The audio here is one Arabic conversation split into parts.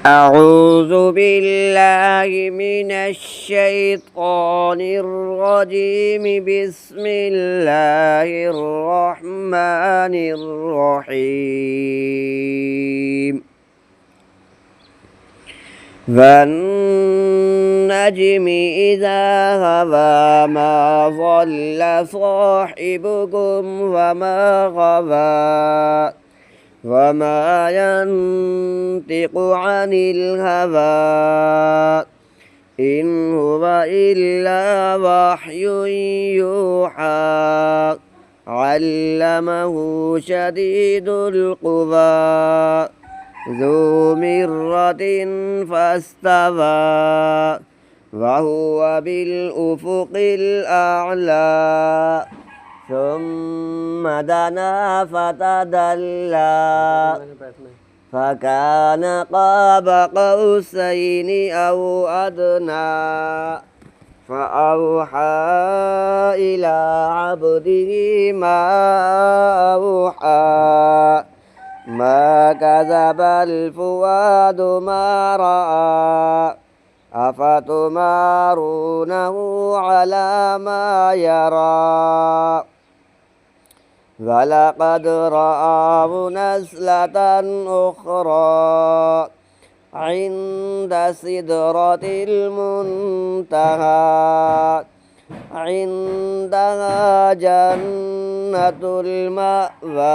أعوذ بالله من الشيطان الرجيم. بسم الله الرحمن الرحيم. والنجم إذا هوى ما ضل صاحبكم وما غوى وما ينطق عن الهوى إن هو إلا وحي يوحى علمه شديد القوى ذو مرة فاستوى وهو بالأفق الأعلى ثم دنا فتدلى فكان قاب قوسين أو أدنى فأوحى إلى عبده ما أوحى ما كذب الفؤاد ما رأى أفتمارونه على ما يرى ولقد رآه نزلة أخرى عند سدرة المنتهى عندها جنة المأوى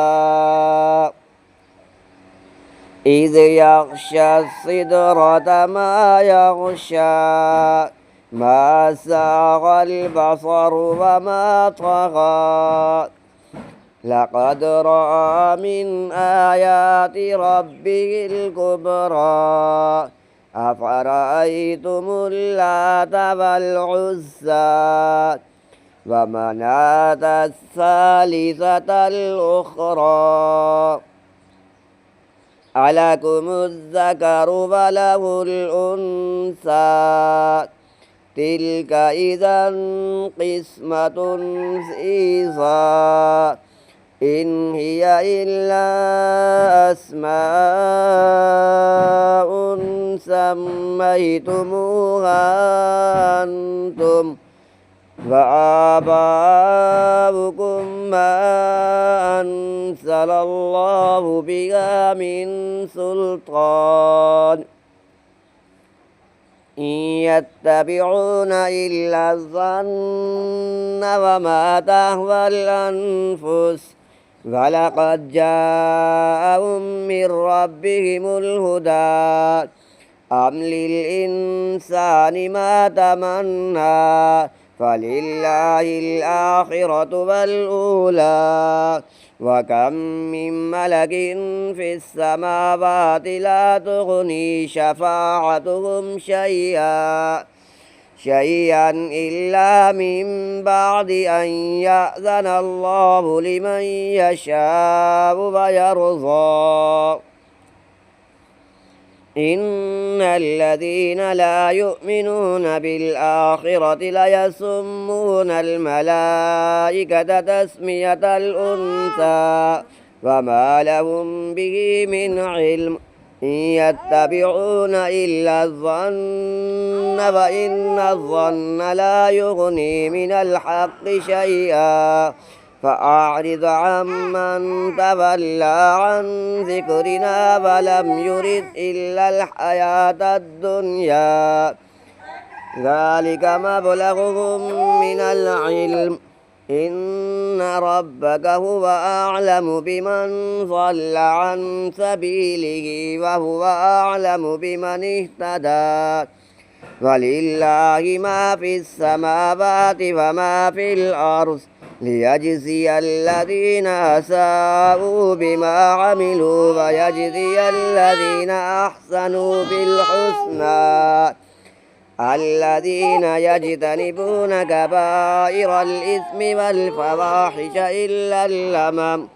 إذ يغشى السدرة ما يغشى ما زاغ البصر وما طغى لقد رأى من آيات ربه الكبرى أفرأيتم اللات والعزى ومناة الثالثة الأخرى ألكم الذكر وله الأنثى تلك إذا قسمة ضيزى إن هي إلا أسماء سميتموها أنتم وآباؤكم ما أنزل الله بها من سلطان إن يتبعون إلا الظن وما تهوى الأنفس ولقد جاءهم من ربهم الهدى أم للإنسان ما تمنى فلله الآخرة والأولى وكم من ملك في السماوات لا تغني شفاعتهم شيئا إلا من بعد أن يأذن الله لمن يشاء ويرضى إن الذين لا يؤمنون بالآخرة ليسمون الملائكة تسمية الأنثى وما لهم به من علم إن يتبعون إلا الظن وإن الظن لا يغني من الحق شيئا فأعرض عمن تولى عن ذكرنا ولم يرد إلا الحياة الدنيا ذلك مبلغهم من العلم إن ربك هو أعلم بمن ضل عن سبيله وهو أعلم بمن اهتدى ولله ما في السماوات وما في الأرض ليجزي الذين أساءوا بما عملوا ويجزي الذين أحسنوا بالحسنى الذين يجتنبون كبائر الإثم والفواحش إلا اللمم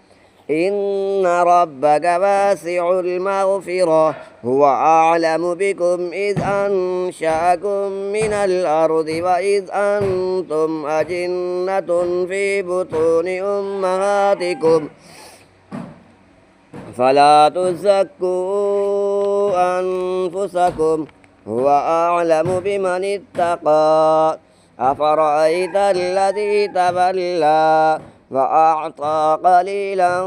إن ربك واسع المغفرة هو أعلم بكم إذ أنشأكم من الأرض وإذ أنتم أجنة في بطون أمهاتكم فلا تزكوا أنفسكم هو أعلم بمن اتقى أفرأيت الذي تولى وأعطى قليلا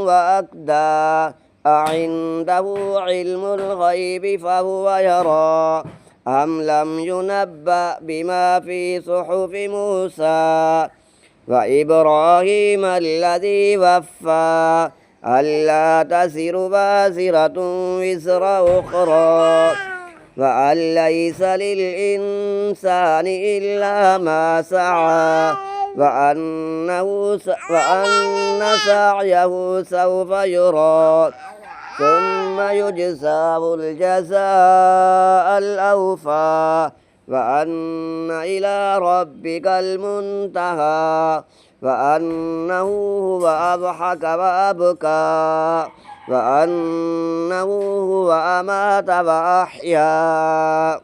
وأكدى أعنده علم الغيب فهو يرى أم لم ينبأ بما في صحف موسى وإبراهيم الذي وفى ألا تزر وازرة وزر أخرى وأن ليس للإنسان إلا ما سعى وأن سعيه سوف يرى ثم يجزاه الجزاء الأوفى وأن إلى ربك المنتهى وأنه هو أضحك وأبكى وأنه هو أمات وأحيا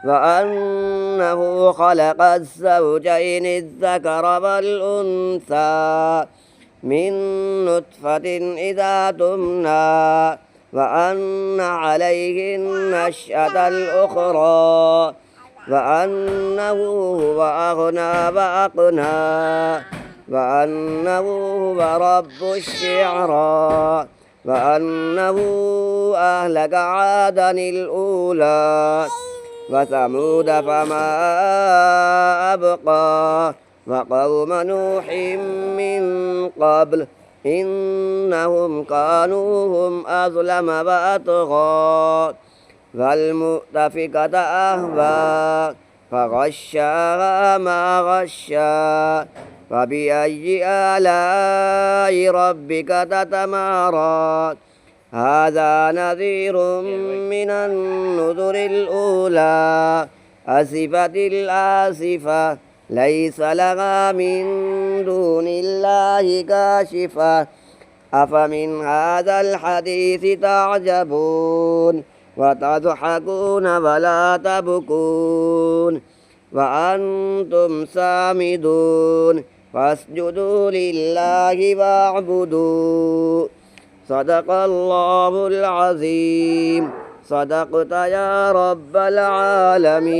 وأنه خلق الزوجين الذكر والأنثى من نطفة إذا تمنى وأن عليه النشأة الأخرى وأنه هو أغنى وأقنى وأنه هو رب الشعرى وأنه أهلك عادا الأولى وثمود فما أبقى وقوم نوح من قبل إنهم كانوا هم أظلم وأطغى فالمؤتفكة أهوى فغشاها ما غشا فبأي آلاء ربك تتمارى هذا نذير من النذر الأولى أسفت الآسفة ليس لها من دون الله كاشفة أفمن هذا الحديث تعجبون وتضحكون ولا تبكون وأنتم سامدون فاسجدوا لله واعبدوا صدق الله العظيم صدقت يا رب العالمين.